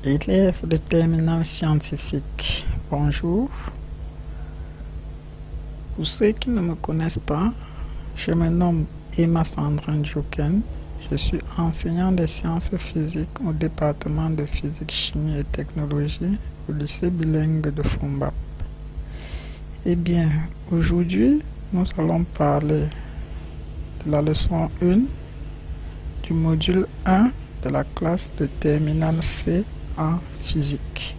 Élèves de terminale scientifique, bonjour. Pour ceux qui ne me connaissent pas, je me nomme Emma Sandrine Djoken. Je suis enseignant des sciences physiques au département de physique, chimie et technologie au lycée bilingue de Fombap. Eh bien, aujourd'hui, nous allons parler de la leçon 1 du module 1 de la classe de terminale C en physique.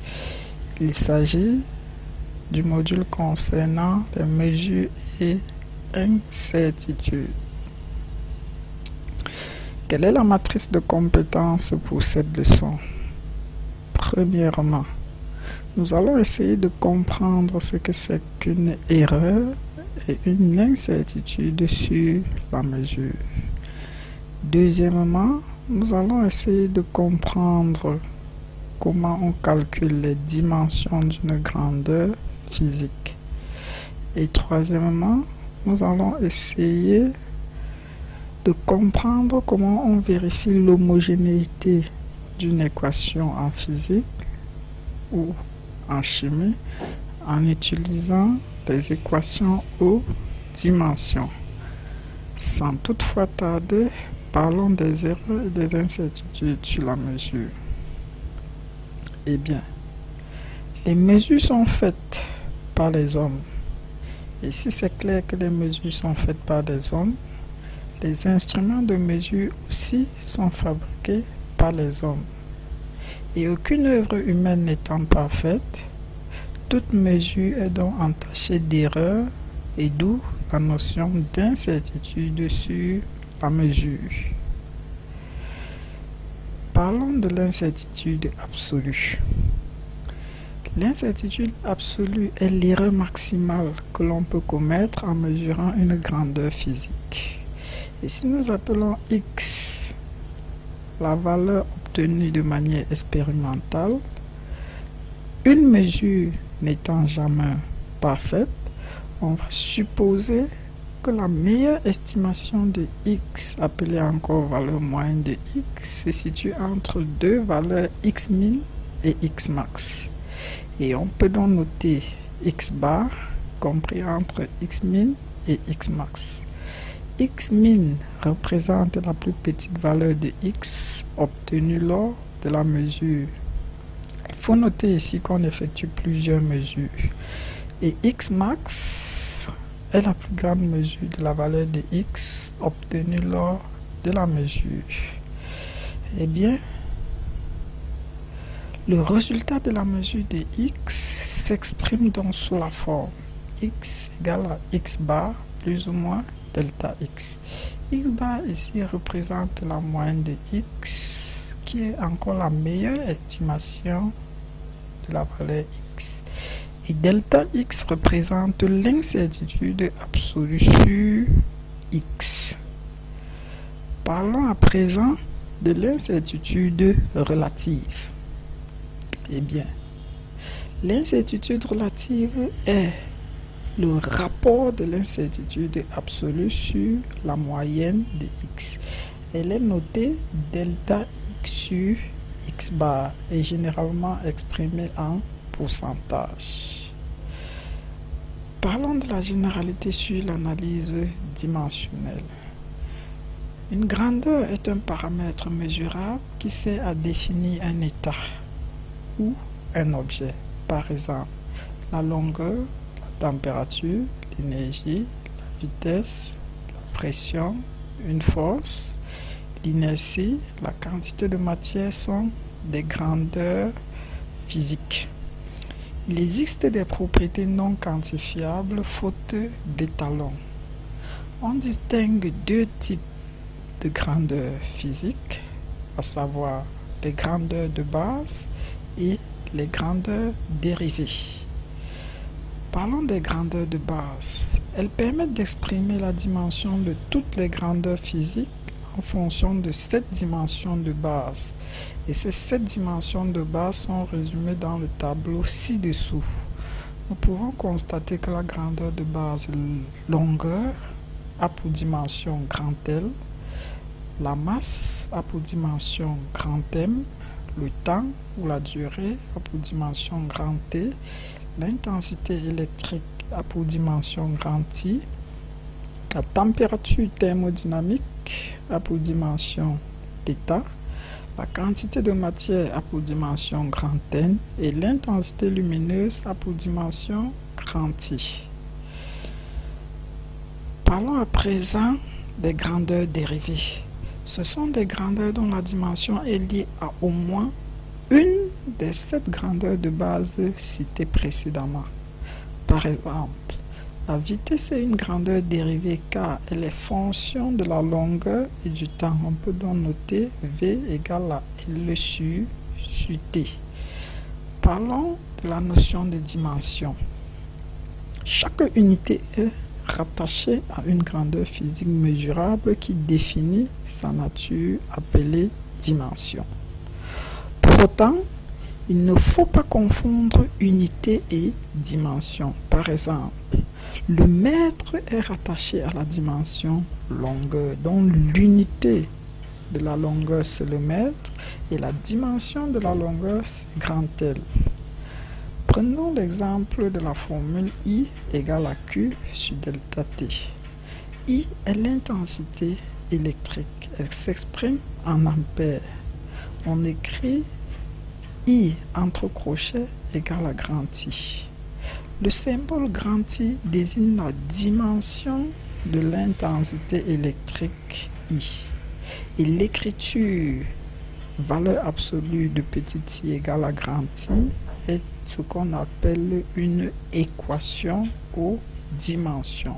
Il s'agit du module concernant les mesures et incertitudes. Quelle est la matrice de compétences pour cette leçon? Premièrement, nous allons essayer de comprendre ce que c'est qu'une erreur et une incertitude sur la mesure. Deuxièmement, nous allons essayer de comprendre comment on calcule les dimensions d'une grandeur physique. Et troisièmement, nous allons essayer de comprendre comment on vérifie l'homogénéité d'une équation en physique ou en chimie en utilisant des équations aux dimensions. Sans toutefois tarder, parlons des erreurs et des incertitudes sur la mesure. Eh bien, les mesures sont faites par les hommes. Et si c'est clair que les mesures sont faites par des hommes, les instruments de mesure aussi sont fabriqués par les hommes. Et aucune œuvre humaine n'étant parfaite, toute mesure est donc entachée d'erreurs et d'où la notion d'incertitude sur la mesure. Parlons de l'incertitude absolue. L'incertitude absolue est l'erreur maximale que l'on peut commettre en mesurant une grandeur physique. Et si nous appelons x la valeur obtenue de manière expérimentale, une mesure n'étant jamais parfaite, on va supposer que la meilleure estimation de x, appelée encore valeur moyenne de x, se situe entre deux valeurs x min et x max. Et on peut donc noter x bar compris entre x min et x max. X min représente la plus petite valeur de x obtenue lors de la mesure. Il faut noter ici qu'on effectue plusieurs mesures. Et x max est la plus grande mesure de la valeur de x obtenue lors de la mesure. Eh bien, le résultat de la mesure de x s'exprime donc sous la forme x égale à x bar plus ou moins delta x. X bar ici représente la moyenne de x qui est encore la meilleure estimation de la valeur x. Et delta x représente l'incertitude absolue sur x. Parlons à présent de l'incertitude relative. Eh bien, l'incertitude relative est le rapport de l'incertitude absolue sur la moyenne de x. Elle est notée delta x sur x bar et généralement exprimée en pourcentage. Parlons de la généralité sur l'analyse dimensionnelle. Une grandeur est un paramètre mesurable qui sert à définir un état ou un objet. Par exemple, la longueur, température, l'énergie, la vitesse, la pression, une force, l'inertie, la quantité de matière sont des grandeurs physiques. Il existe des propriétés non quantifiables faute d'étalons. On distingue deux types de grandeurs physiques, à savoir les grandeurs de base et les grandeurs dérivées. Parlons des grandeurs de base. Elles permettent d'exprimer la dimension de toutes les grandeurs physiques en fonction de 7 dimensions de base. Et ces 7 dimensions de base sont résumées dans le tableau ci-dessous. Nous pouvons constater que la grandeur de base longueur a pour dimension grand L, la masse a pour dimension grand M, le temps ou la durée a pour dimension grand T, l'intensité électrique a pour dimension grand I, la température thermodynamique a pour dimension θ, la quantité de matière a pour dimension grand N et l'intensité lumineuse a pour dimension grand I. Parlons à présent des grandeurs dérivées. Ce sont des grandeurs dont la dimension est liée à au moins une des 7 grandeurs de base citées précédemment. Par exemple, la vitesse est une grandeur dérivée car elle est fonction de la longueur et du temps. On peut donc noter V égale à L sur T. Parlons de la notion de dimension. Chaque unité est rattachée à une grandeur physique mesurable qui définit sa nature appelée dimension. Pour autant, il ne faut pas confondre unité et dimension. Par exemple, le mètre est rattaché à la dimension longueur, donc l'unité de la longueur c'est le mètre et la dimension de la longueur c'est grand L. Prenons l'exemple de la formule I égale à Q sur delta T. I est l'intensité électrique, elle s'exprime en ampères. On écrit I entre crochets égale à grand I. Le symbole grand I désigne la dimension de l'intensité électrique I. Et l'écriture valeur absolue de petit I égale à grand I est ce qu'on appelle une équation aux dimensions.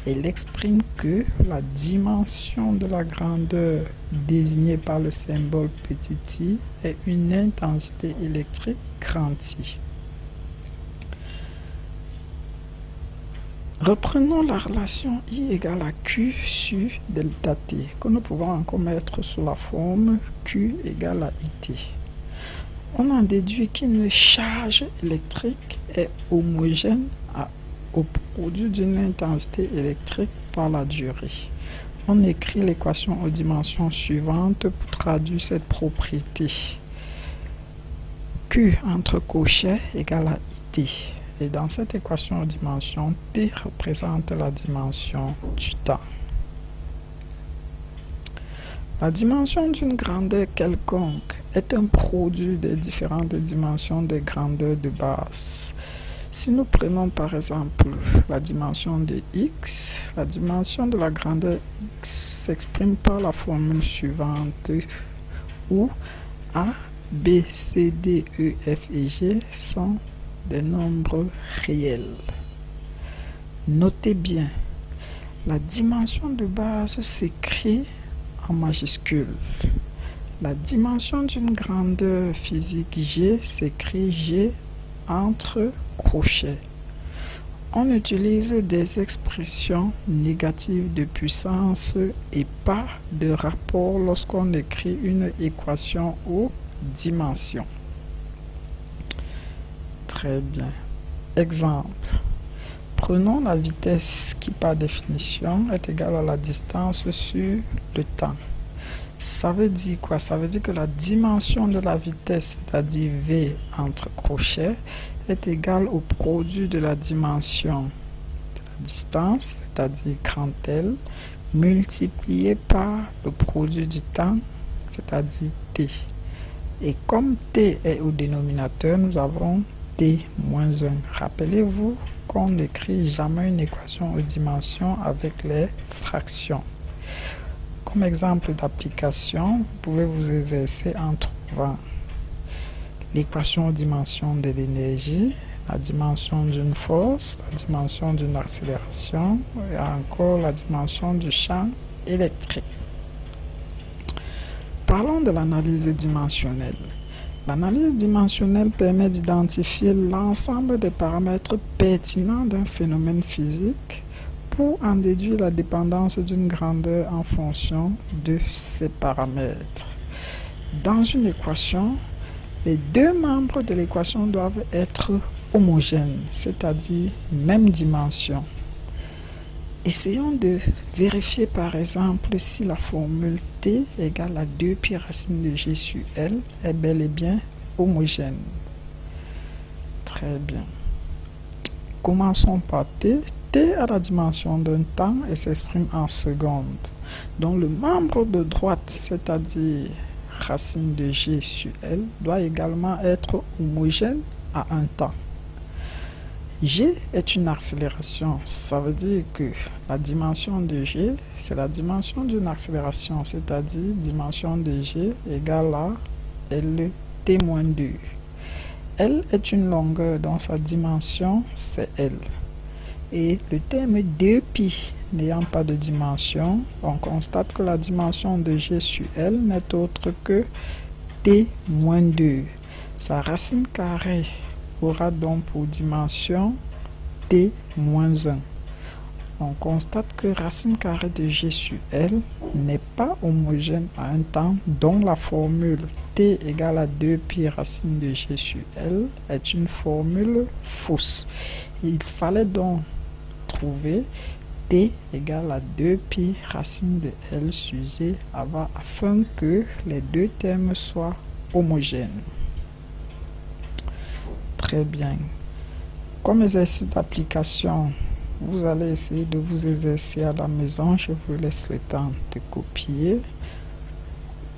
Elle exprime que la dimension de la grandeur désignée par le symbole petit I est une intensité électrique grand I. Reprenons la relation I égale à Q sur delta T, que nous pouvons encore mettre sous la forme Q égale à IT. On en déduit qu'une charge électrique est homogène au produit d'une intensité électrique par la durée. On écrit l'équation aux dimensions suivantes pour traduire cette propriété. Q entre cochets égale à IT. Et dans cette équation aux dimensions, T représente la dimension du temps. La dimension d'une grandeur quelconque est un produit des différentes dimensions des grandeurs de base. Si nous prenons par exemple la dimension de x, la dimension de la grandeur x s'exprime par la formule suivante où A, B, C, D, E, F et G sont des nombres réels. Notez bien, la dimension de base s'écrit en majuscule. La dimension d'une grandeur physique G s'écrit G entre crochets. On utilise des expressions négatives de puissance et pas de rapport lorsqu'on écrit une équation aux dimensions. Très bien. Exemple. Prenons la vitesse qui par définition est égale à la distance sur le temps. Ça veut dire quoi? Ça veut dire que la dimension de la vitesse, c'est-à-dire V entre crochets, est égale au produit de la dimension de la distance, c'est-à-dire grand L, multiplié par le produit du temps, c'est-à-dire T. Et comme T est au dénominateur, nous avons T-1. Rappelez-vous qu'on n'écrit jamais une équation aux dimensions avec les fractions. Comme exemple d'application, vous pouvez vous exercer en trouvant l'équation aux dimensions de l'énergie, la dimension d'une force, la dimension d'une accélération et encore la dimension du champ électrique. Parlons de l'analyse dimensionnelle. L'analyse dimensionnelle permet d'identifier l'ensemble des paramètres pertinents d'un phénomène physique pour en déduire la dépendance d'une grandeur en fonction de ces paramètres. Dans une équation, les deux membres de l'équation doivent être homogènes, c'est-à-dire même dimension. Essayons de vérifier par exemple si la formule T égale à 2 pi racine de G sur L est bel et bien homogène. Très bien. Commençons par T. T a la dimension d'un temps et s'exprime en secondes. Donc le membre de droite, c'est-à-dire racine de G sur L, doit également être homogène à un temps. G est une accélération, ça veut dire que la dimension de G, c'est la dimension d'une accélération, c'est-à-dire dimension de G égale à LT-2. L est une longueur dont sa dimension c'est L. Et le terme 2π n'ayant pas de dimension, on constate que la dimension de G sur L n'est autre que T-2. Sa racine carrée aura donc pour dimension T-1. On constate que racine carrée de G sur L n'est pas homogène à un temps dont la formule T égale à 2π racine de G sur L est une formule fausse. Il fallait donc trouver T égale à 2π racine de L sur G afin que les deux termes soient homogènes. Très bien. Comme exercice d'application, vous allez essayer de vous exercer à la maison. Je vous laisse le temps de copier.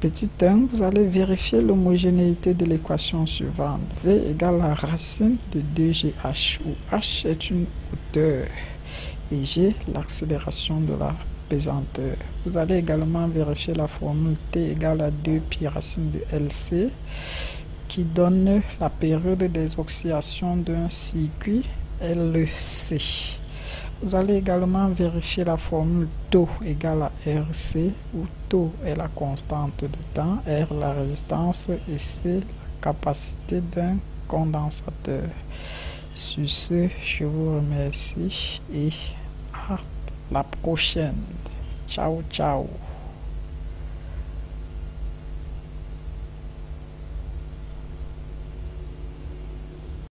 Petit 1, vous allez vérifier l'homogénéité de l'équation suivante. V égale à racine de 2GH, où H est une hauteur et G l'accélération de la pesanteur. Vous allez également vérifier la formule T égale à 2π racine de LC qui donne la période des oscillations d'un circuit LC. Vous allez également vérifier la formule tau égale à RC, où tau est la constante de temps, R la résistance et C la capacité d'un condensateur. Sur ce, je vous remercie et à la prochaine. Ciao, ciao.